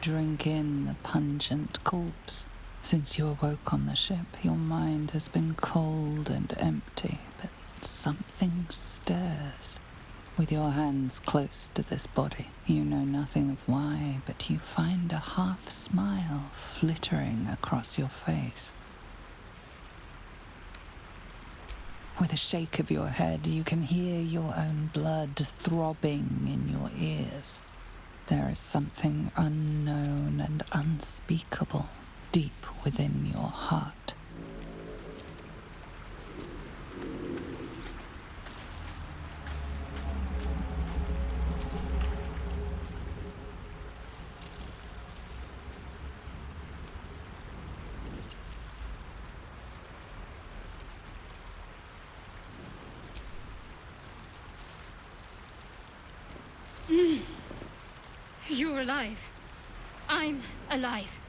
drink in the pungent corpse. Since you awoke on the ship, your mind has been cold and empty, but something stirs. With your hands close to this body, you know nothing of why, but you find a half-smile flittering across your face. With a shake of your head, you can hear your own blood throbbing in your ears. There is something unknown and unspeakable deep within your heart. You're alive. I'm alive.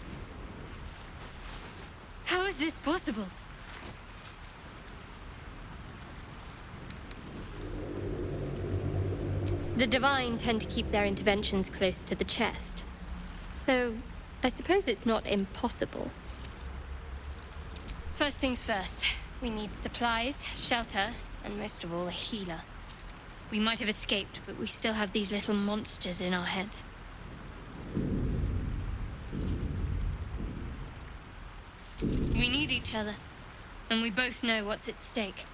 How is this possible? The divine tend to keep their interventions close to the chest. Though, I suppose it's not impossible. First things first. We need supplies, shelter, and most of all, a healer. We might have escaped, but we still have these little monsters in our heads. We need each other, and we both know what's at stake.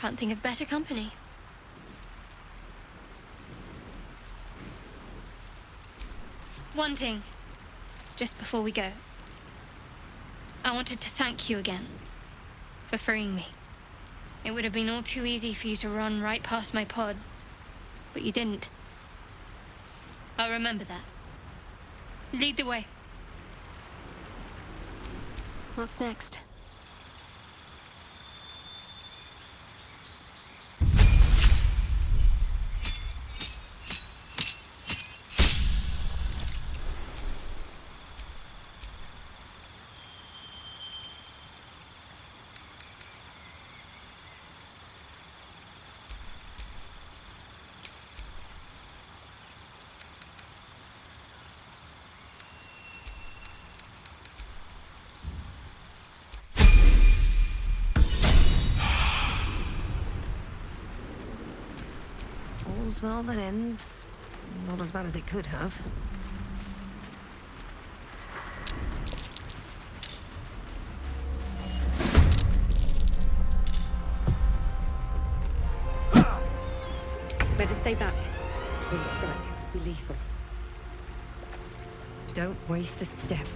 Can't think of better company. One thing, just before we go. I wanted to thank you again for freeing me. It would have been all too easy for you to run right past my pod, but you didn't. I'll remember that. Lead the way. What's next? All's well that ends. Not as bad as it could have. Better stay back. One strike would be lethal. Don't waste a step.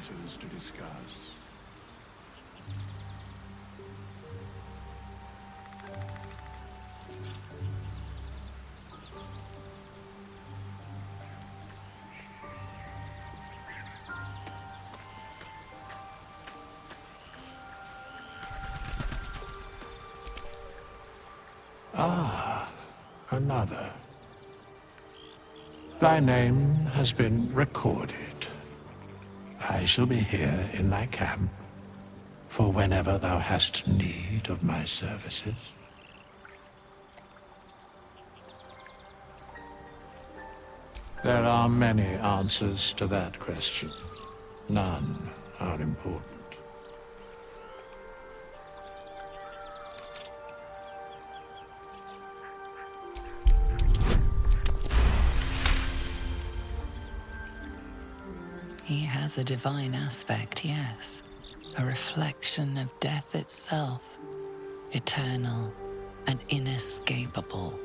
matters to discuss. Ah, another. Thy name has been recorded. I shall be here in thy camp for whenever thou hast need of my services. There are many answers to that question. None are important. He has a divine aspect, yes. A reflection of death itself. Eternal and inescapable.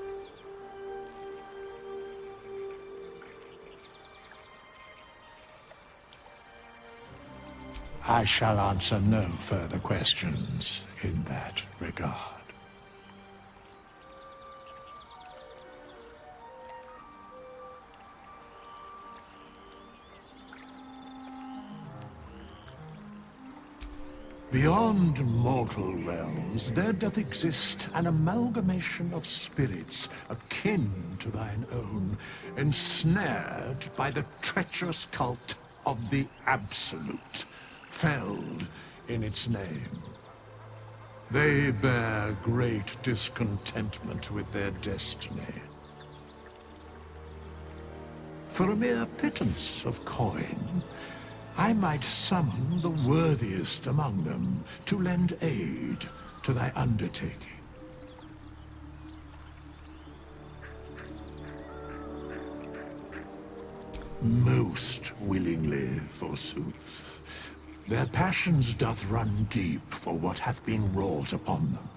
I shall answer no further questions in that regard. Beyond mortal realms, there doth exist an amalgamation of spirits akin to thine own, ensnared by the treacherous cult of the Absolute, felled in its name. They bear great discontentment with their destiny. For a mere pittance of coin, I might summon the worthiest among them to lend aid to thy undertaking. Most willingly, forsooth. Their passions doth run deep for what hath been wrought upon them.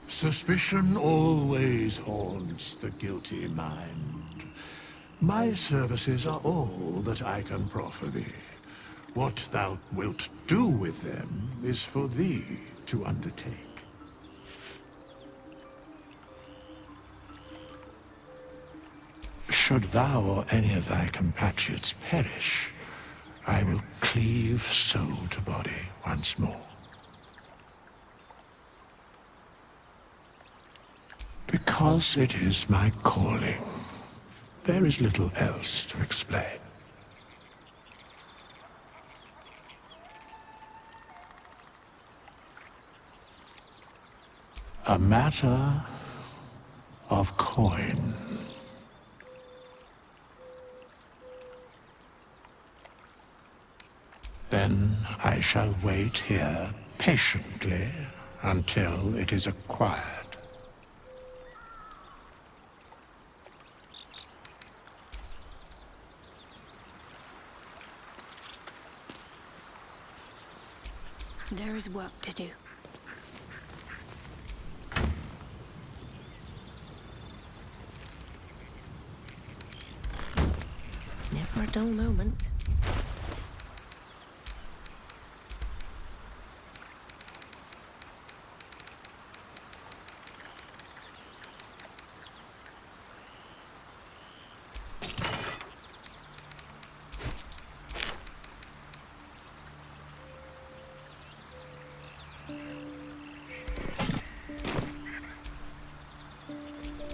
Suspicion always haunts the guilty mind. My services are all that I can proffer thee. What thou wilt do with them is for thee to undertake. Should thou or any of thy compatriots perish, I will cleave soul to body once more. Because it is my calling. There is little else to explain. A matter of coin. Then I shall wait here patiently until it is acquired. There is work to do. Never a dull moment.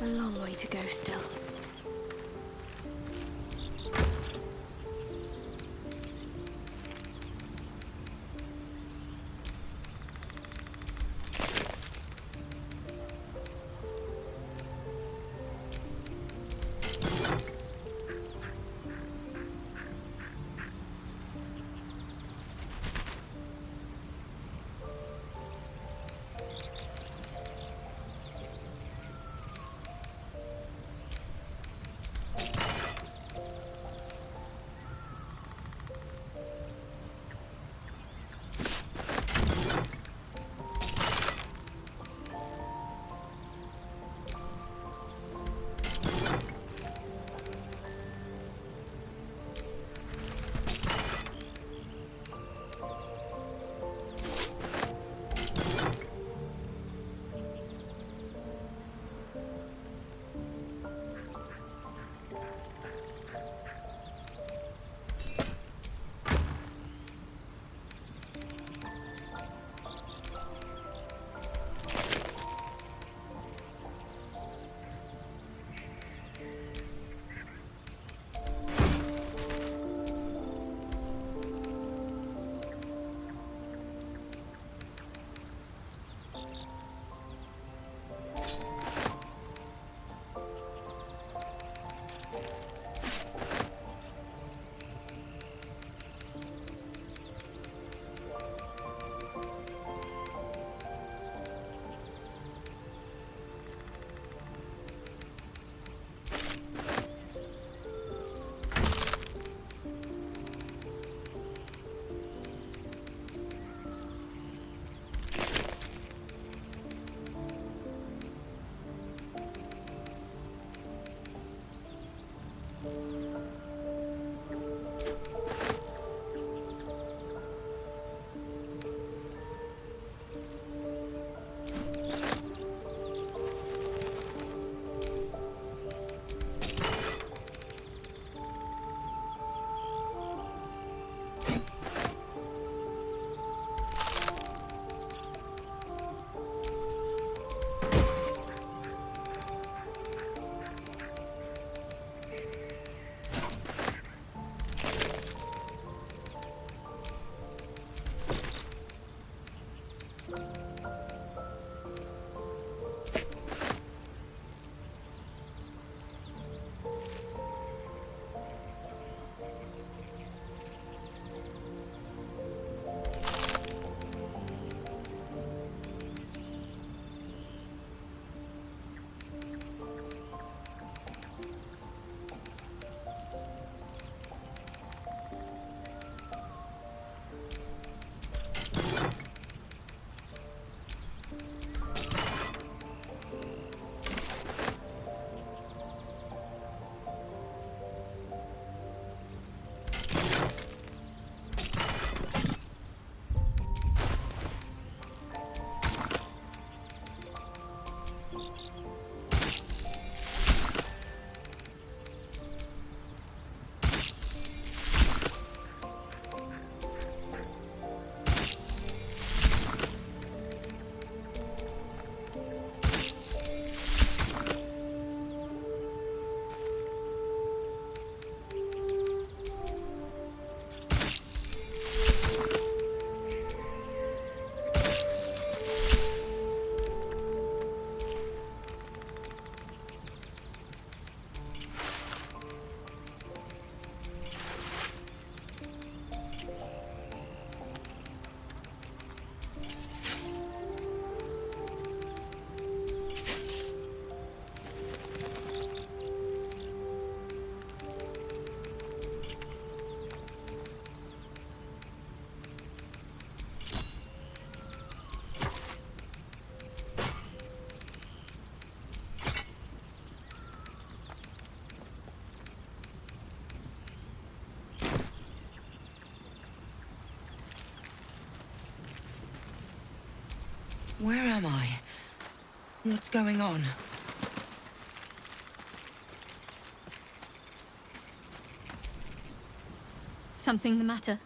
A long way to go still. Where am I? What's going on? Something the matter?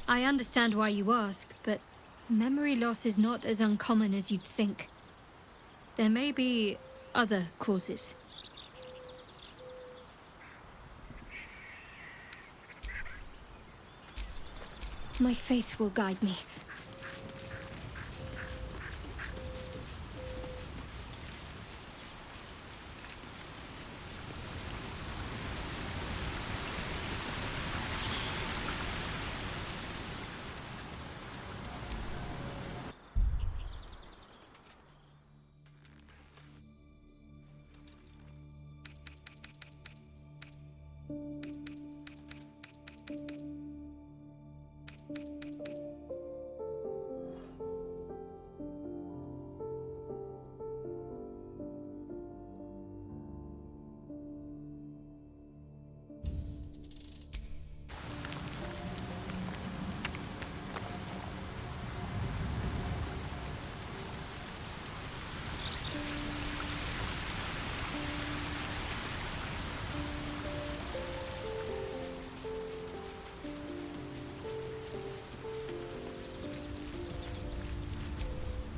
I understand why you ask, but memory loss is not as uncommon as you'd think. There may be other causes. My faith will guide me.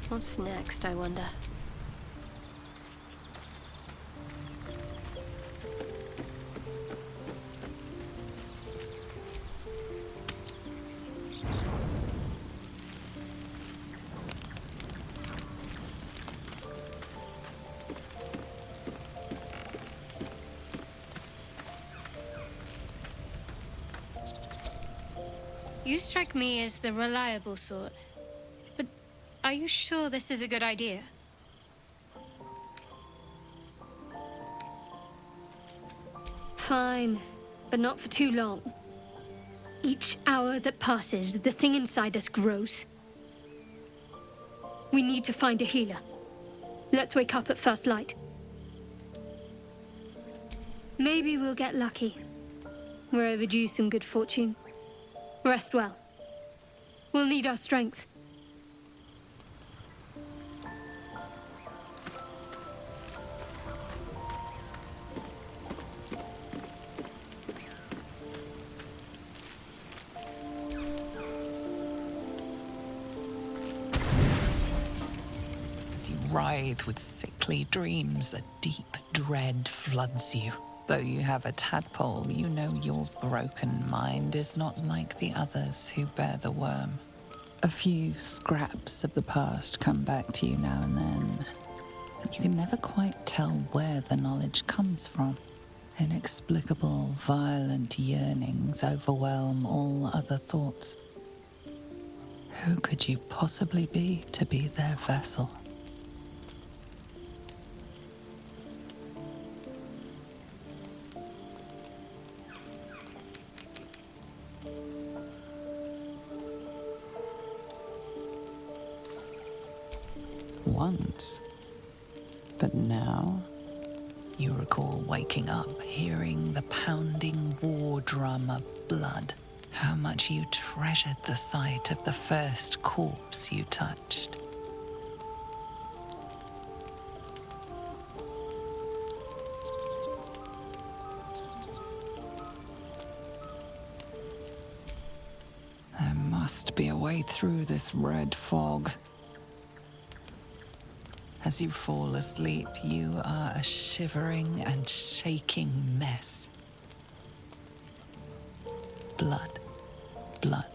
What's next, I wonder? You strike me as the reliable sort. But are you sure this is a good idea? Fine, but not for too long. Each hour that passes, the thing inside us grows. We need to find a healer. Let's wake up at first light. Maybe we'll get lucky. We're overdue some good fortune. Rest well. We'll need our strength. As you writhe with sickly dreams, a deep dread floods you. Though you have a tadpole, you know your broken mind is not like the others who bear the worm. A few scraps of the past come back to you now and then, and you can never quite tell where the knowledge comes from. Inexplicable, violent yearnings overwhelm all other thoughts. Who could you possibly be to be their vessel? Once. But now, you recall waking up, hearing the pounding war drum of blood. How much you treasured the sight of the first corpse you touched. There must be a way through this red fog. As you fall asleep, you are a shivering and shaking mess. Blood, blood,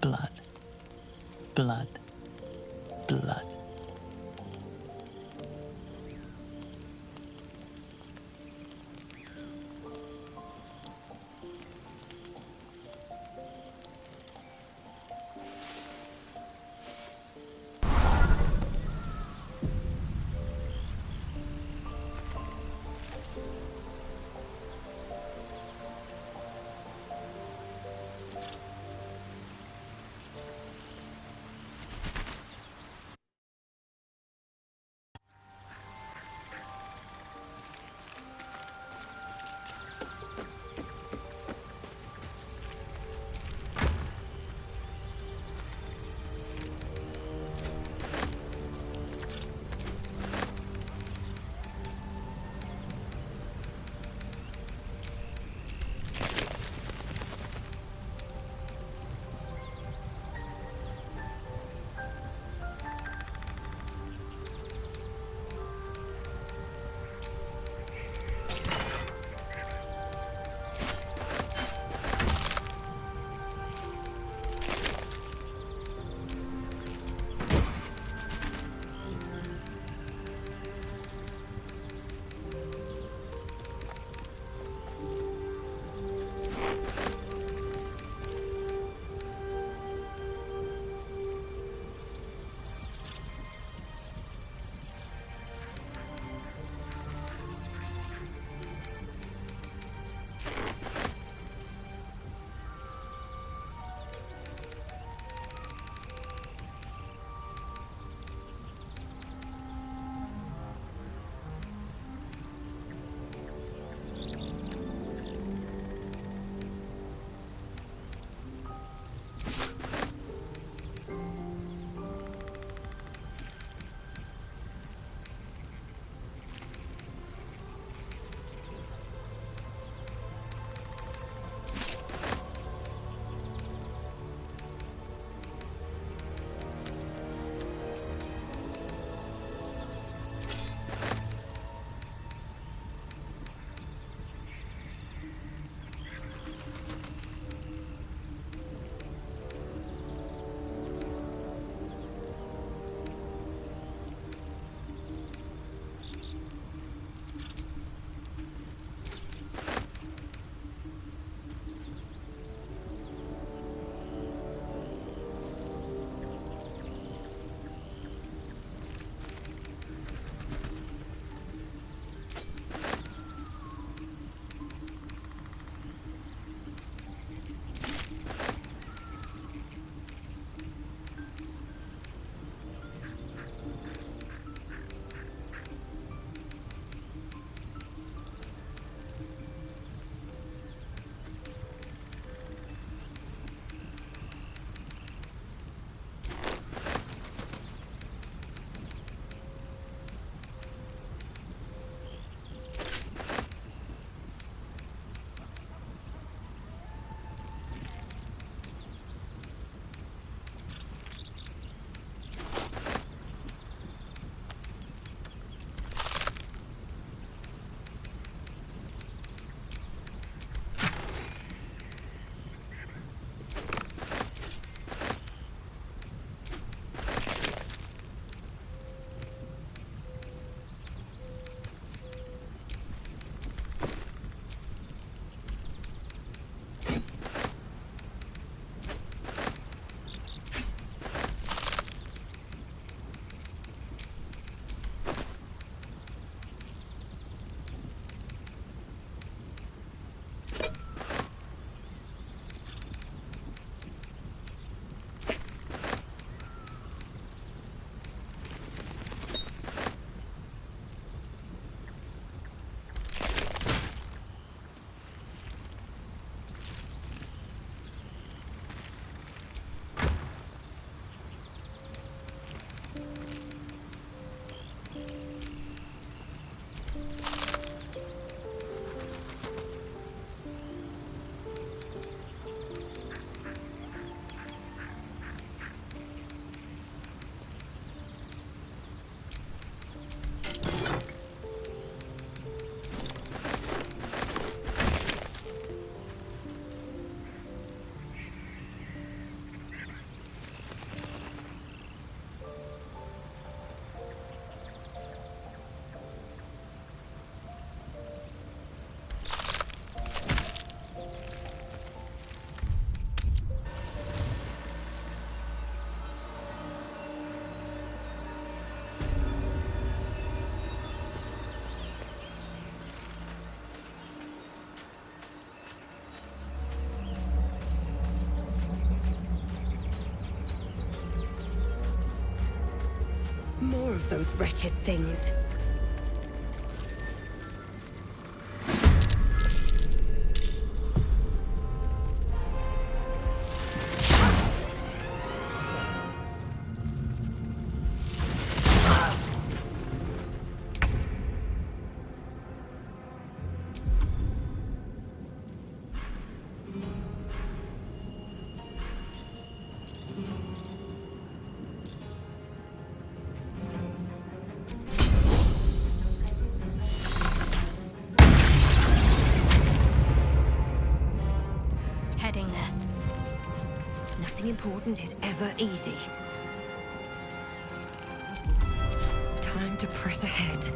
blood, blood, blood. those wretched things. Nothing important is ever easy. Time to press ahead.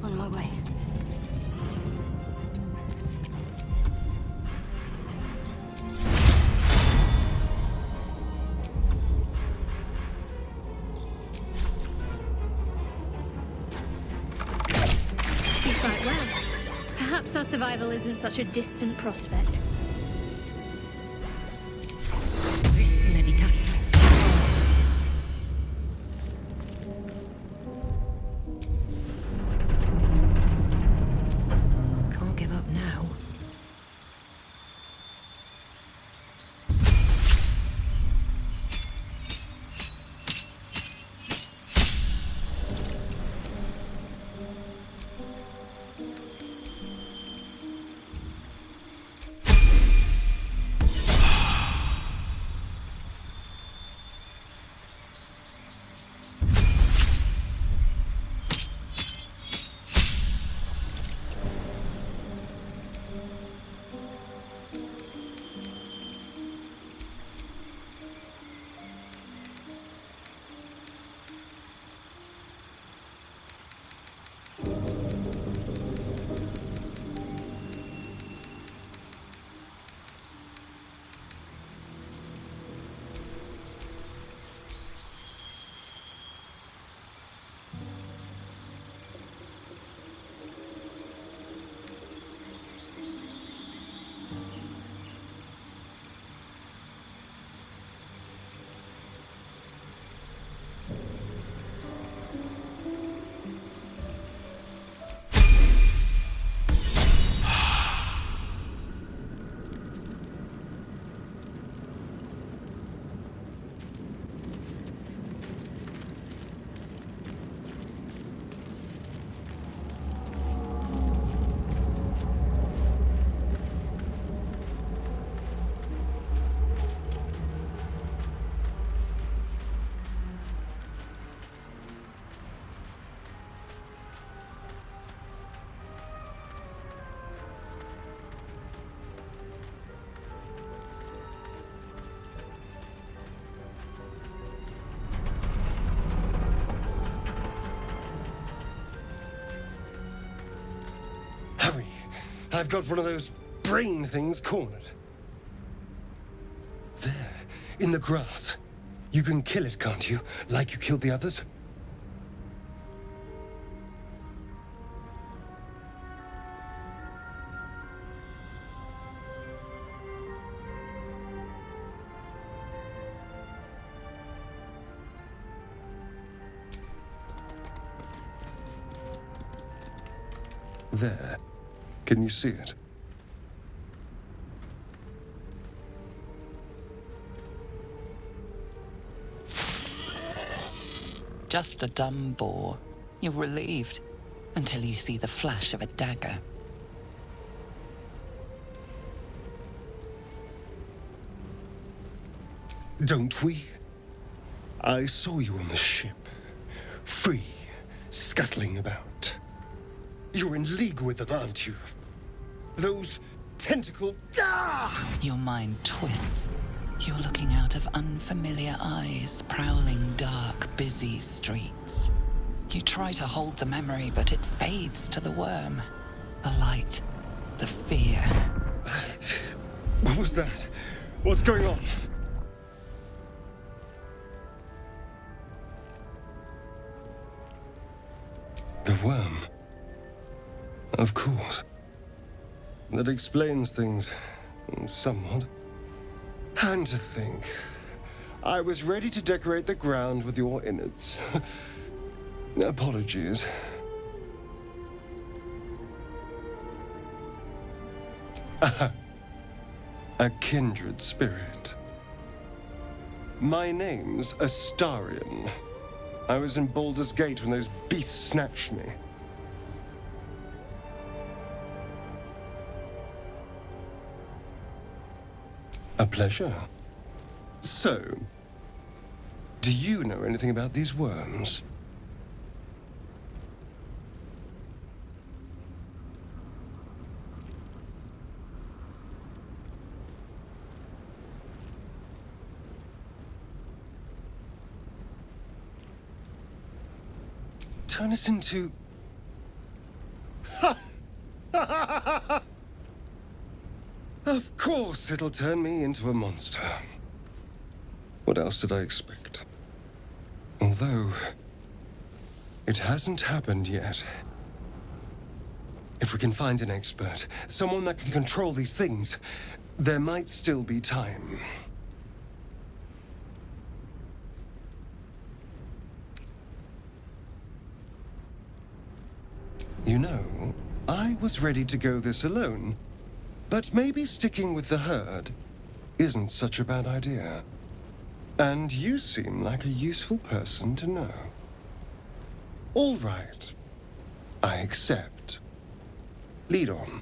On my way. You fight well. Perhaps our survival isn't such a distant prospect. This medica. Can't give up now. Hurry! I've got one of those brain things cornered. There, in the grass. You can kill it, can't you? Like you killed the others? There. Can you see it? Just a dumb boar. You're relieved until you see the flash of a dagger. don't we? I saw you on the ship, free, scuttling about. You're in league with them, aren't you? Those tentacle... Ah! Your mind twists. You're looking out of unfamiliar eyes, prowling dark, busy streets. You try to hold the memory, but it fades to the worm. The light, the fear. What was that? What's going on? The worm. Of course. That explains things somewhat. And to think, I was ready to decorate the ground with your innards. Apologies. A kindred spirit. My name's Astarion. I was in Baldur's Gate when those beasts snatched me. A pleasure. So, do you know anything about these worms? Turn us into... Of course it'll turn me into a monster. What else did I expect? Although, it hasn't happened yet. If we can find an expert, someone that can control these things, there might still be time. You know, I was ready to go this alone, but maybe sticking with the herd isn't such a bad idea. And you seem like a useful person to know. All right, I accept. Lead on.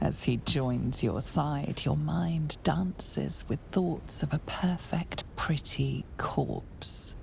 As he joins your side, your mind dances with thoughts of a perfect, pretty corpse.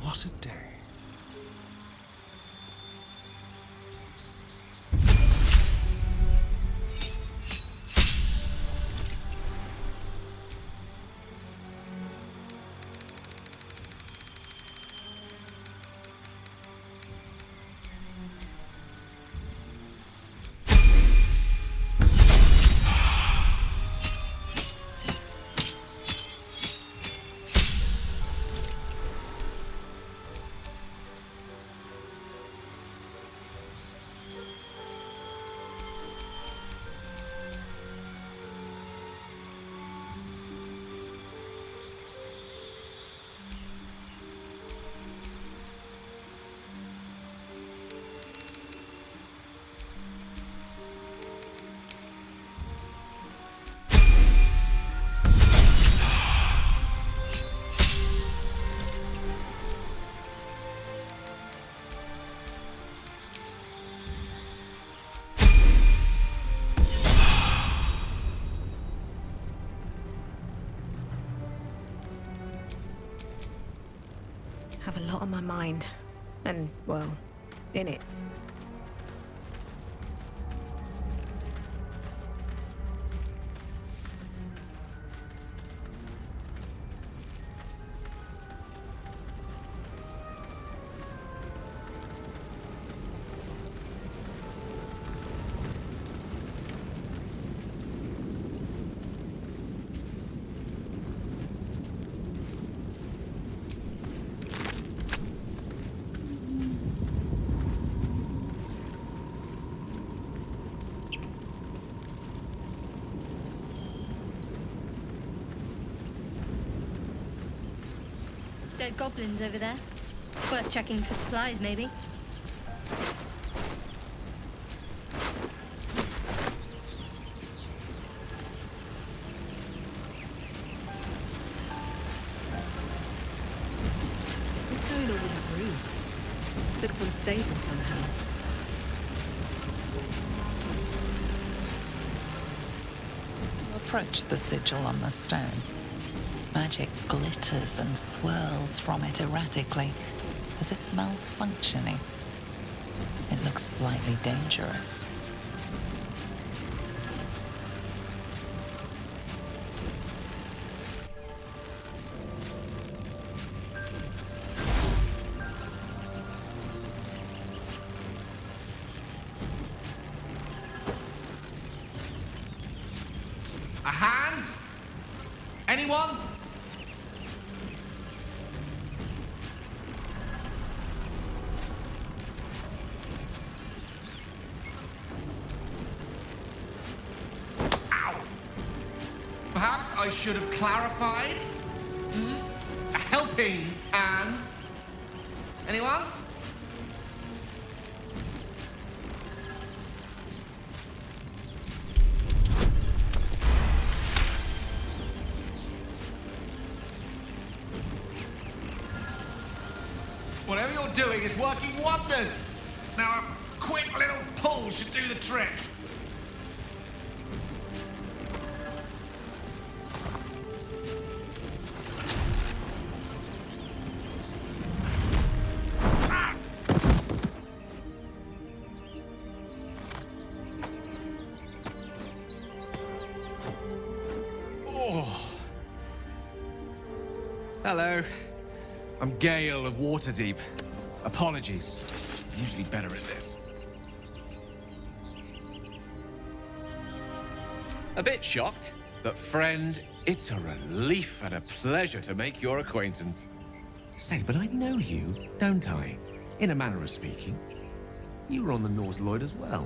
What a day. a lot on my mind. And, well, in it. Dead goblins over there. Worth checking for supplies, maybe. What's going on with that room? Looks unstable somehow. You approach the sigil on the stone. Magic glitters and swirls from it erratically, as if malfunctioning. It looks slightly dangerous. A hand? Anyone? Perhaps I should have clarified. A helping hand. Anyone? Whatever you're doing is working wonders. Now a quick little pull should do the trick. Hello. I'm Gale of Waterdeep. Apologies. Usually better at this. A bit shocked, but friend, it's a relief and a pleasure to make your acquaintance. Say, but I know you, don't I? In a manner of speaking. You were on the Nautiloide as well.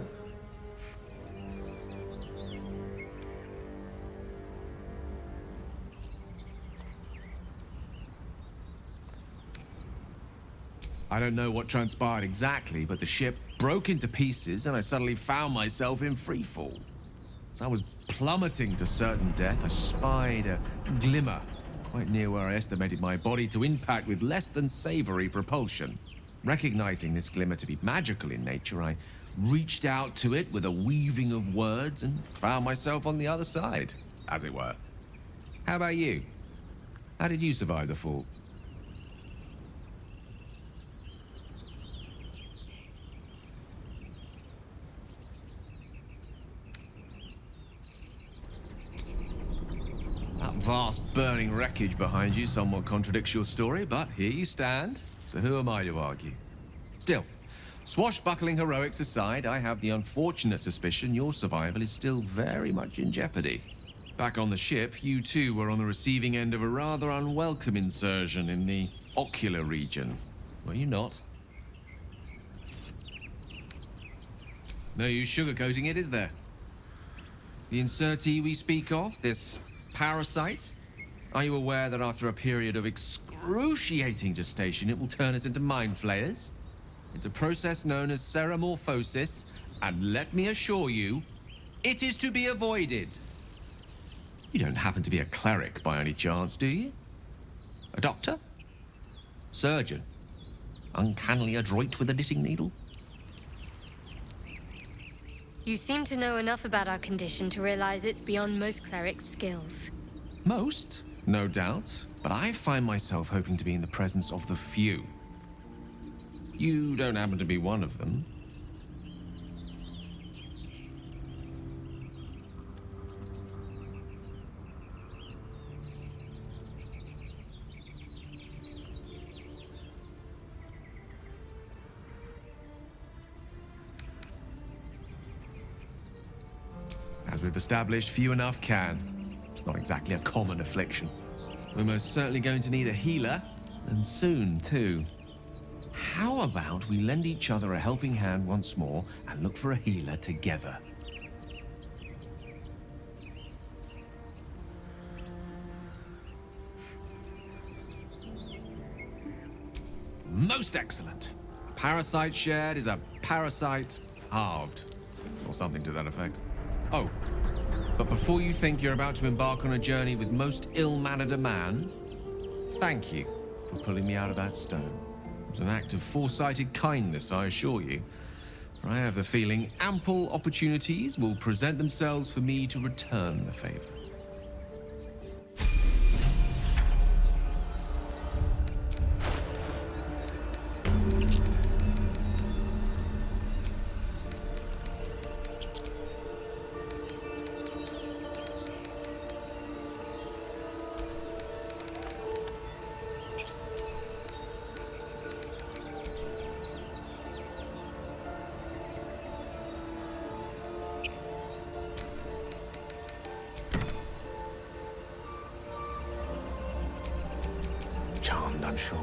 I don't know what transpired exactly, but the ship broke into pieces and I suddenly found myself in freefall. As I was plummeting to certain death, I spied a glimmer quite near where I estimated my body to impact with less than savory propulsion. Recognizing this glimmer to be magical in nature, I reached out to it with a weaving of words and found myself on the other side, as it were. How about you? How did you survive the fall? Vast burning wreckage behind you somewhat contradicts your story, but here you stand, so who am I to argue? Still, swashbuckling heroics aside, I have the unfortunate suspicion your survival is still very much in jeopardy. Back on the ship, you too were on the receiving end of a rather unwelcome insertion in the ocular region, were you not? No use sugarcoating it, is there? The insertee we speak of, this parasite? Are you aware that after a period of excruciating gestation, it will turn us into mind flayers? It's a process known as seromorphosis, and let me assure you, it is to be avoided. You don't happen to be a cleric by any chance, do you? A doctor? Surgeon? Uncannily adroit with a knitting needle? You seem to know enough about our condition to realize it's beyond most clerics' skills. Most, no doubt, but I find myself hoping to be in the presence of the few. You don't happen to be one of them. As we've established, few enough can. It's not exactly a common affliction. We're most certainly going to need a healer, and soon, too. How about we lend each other a helping hand once more and look for a healer together? Most excellent. Parasite shared is a parasite halved, or something to that effect. Oh, but before you think you're about to embark on a journey with most ill-mannered a man, thank you for pulling me out of that stone. It was an act of foresighted kindness, I assure you. For I have the feeling ample opportunities will present themselves for me to return the favor. Charmed, I'm sure.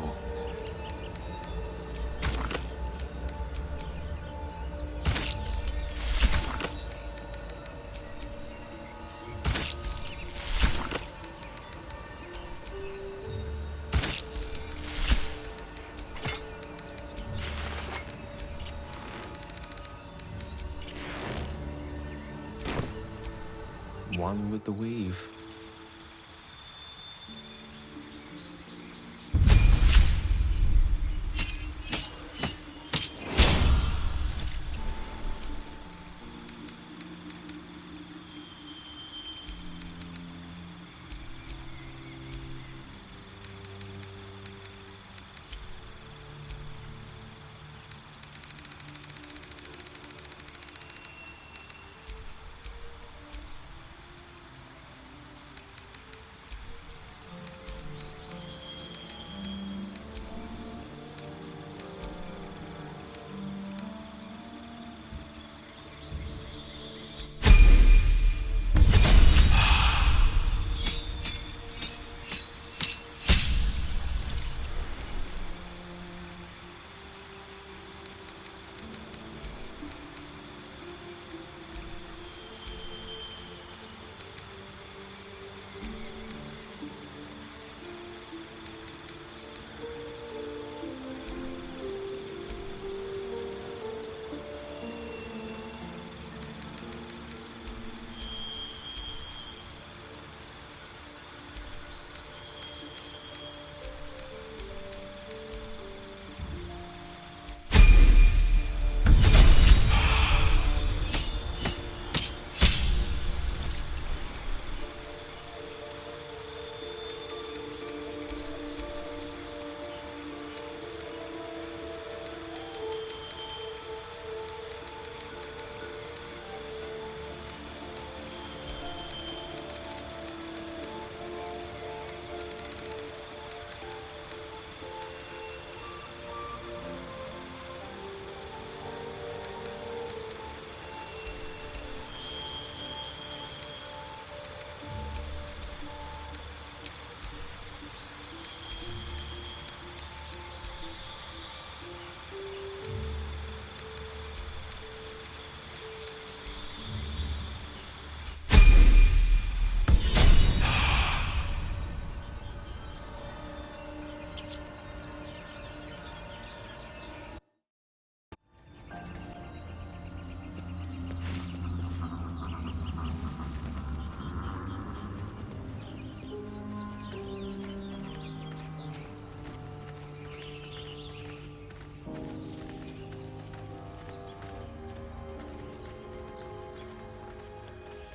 One with the weave.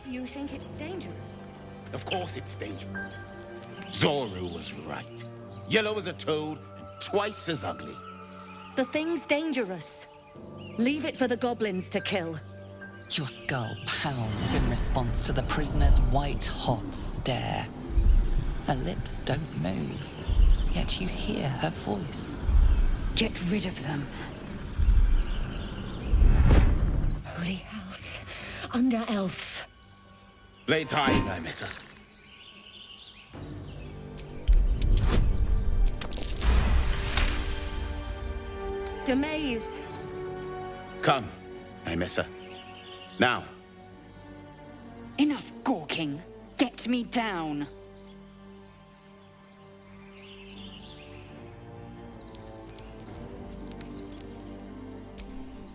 You think it's dangerous? Of course it's dangerous. Zoru was right. Yellow as a toad and twice as ugly. The thing's dangerous. Leave it for the goblins to kill. Your skull pounds in response to the prisoner's white-hot stare. Her lips don't move, yet you hear her voice. Get rid of them. Holy hells. Under elf. Lay time, Naemessa. Demaze. Come, Naemessa. Now. Enough gawking. Get me down.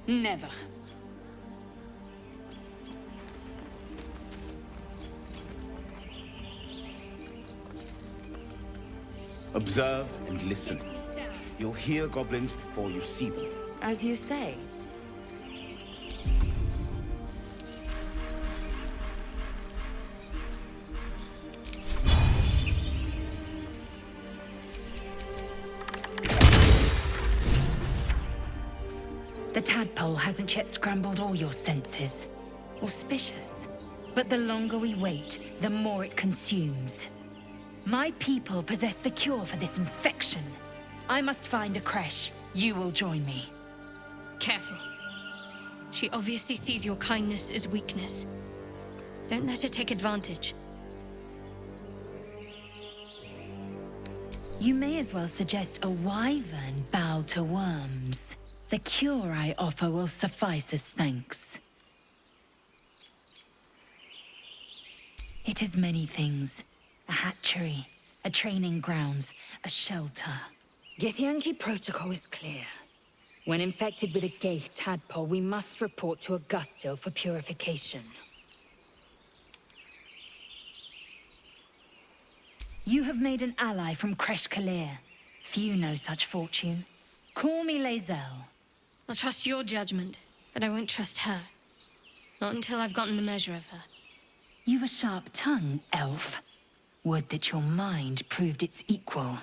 Never. Observe and listen. You'll hear goblins before you see them. As you say. The tadpole hasn't yet scrambled all your senses. Auspicious. But the longer we wait, the more it consumes. My people possess the cure for this infection. I must find a creche. You will join me. Careful. She obviously sees your kindness as weakness. Don't let her take advantage. You may as well suggest a wyvern bow to worms. The cure I offer will suffice as thanks. It is many things. A hatchery, a training grounds, a shelter. Githyanki protocol is clear. When infected with a ghaik tadpole, we must report to Augustil for purification. You have made an ally from Kresh Kalir. Few know such fortune. Call me Lae'zel. I'll trust your judgment, but I won't trust her. Not until I've gotten the measure of her. You've a sharp tongue, elf. Would that your mind proved its equal.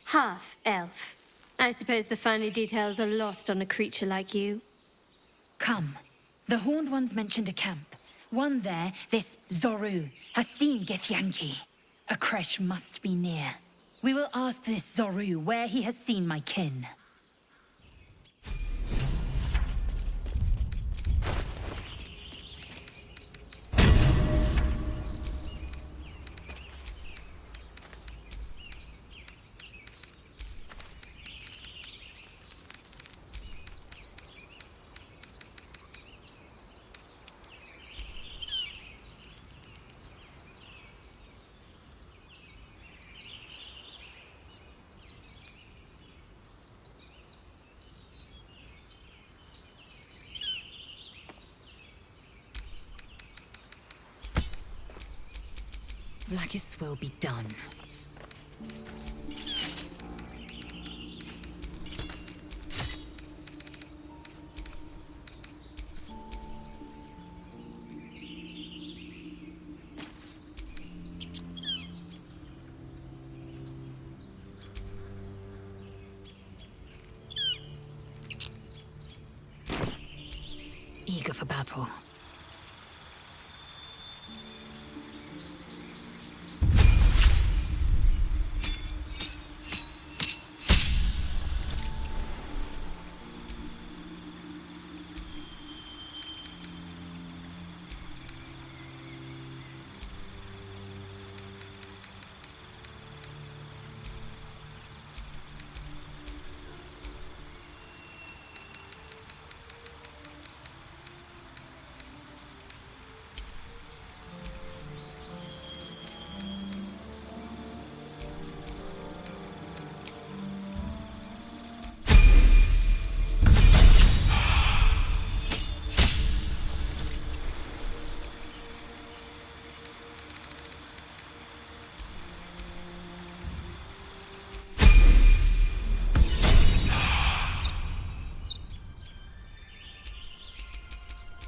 Half elf. I suppose the finer details are lost on a creature like you. Come. The Horned Ones mentioned a camp. One there, this Zoru, has seen Githyanki. A creche must be near. We will ask this Zoru where he has seen my kin. Vlaakith's will be done. Eager for battle.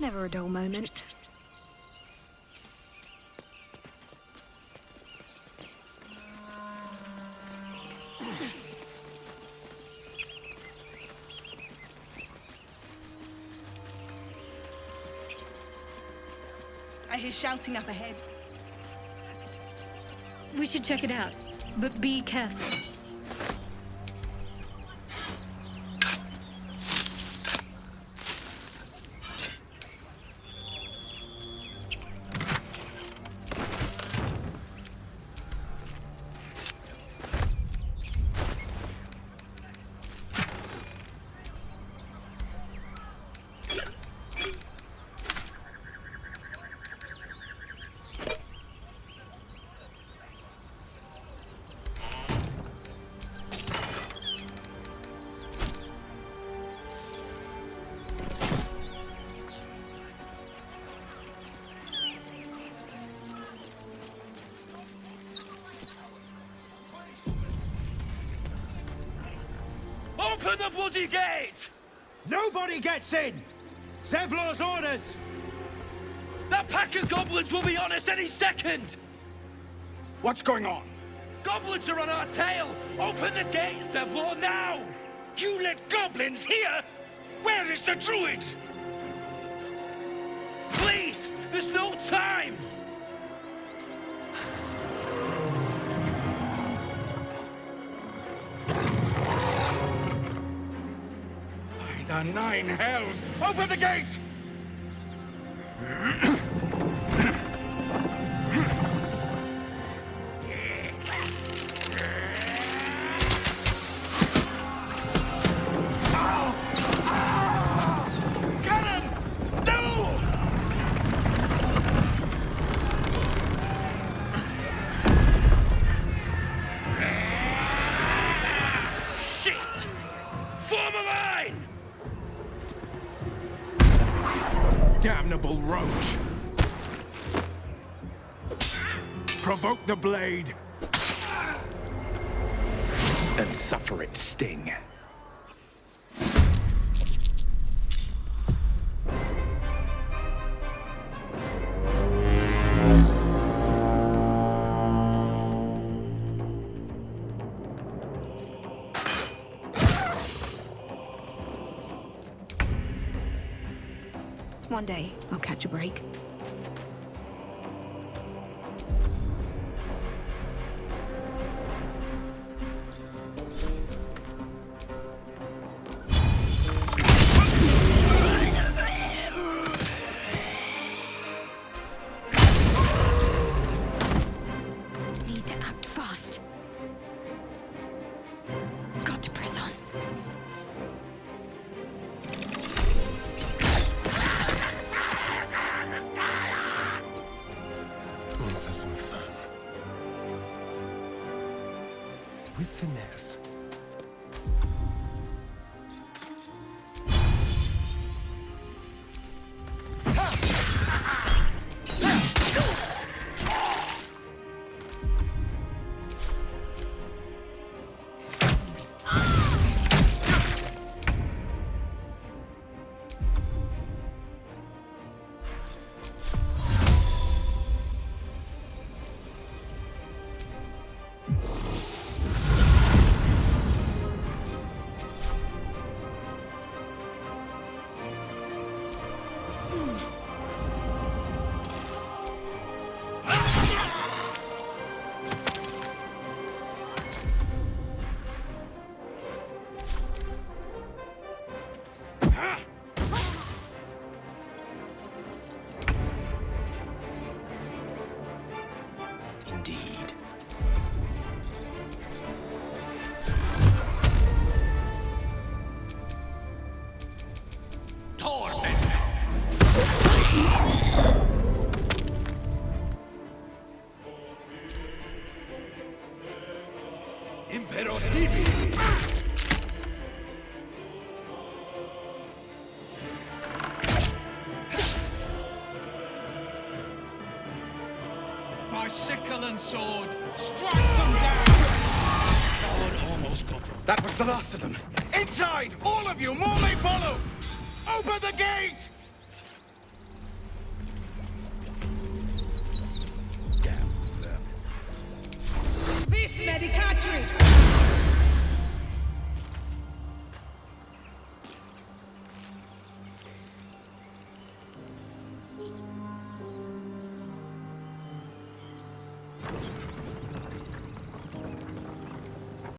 Never a dull moment. hear shouting up ahead. We should check it out, but be careful. Open the bloody gate! Nobody gets in! Zevlor's orders! That pack of goblins will be on us any second! What's going on? Goblins are on our tail! Open the gate, Zevlor, now! You let goblins here? Where is the druid? Please! There's no time! The 9 hells! Open the gate! Cannon! No! Shit! Form a line! Damnable roach! Provoke the blade! And suffer its sting. One day, I'll catch a break. Need to act fast. Got to press on. Let's have some fun. With finesse. Indeed. By sickle and sword, strike them down! Almost got them. That was the last of them. Inside! All of you! More may follow! Open the gate!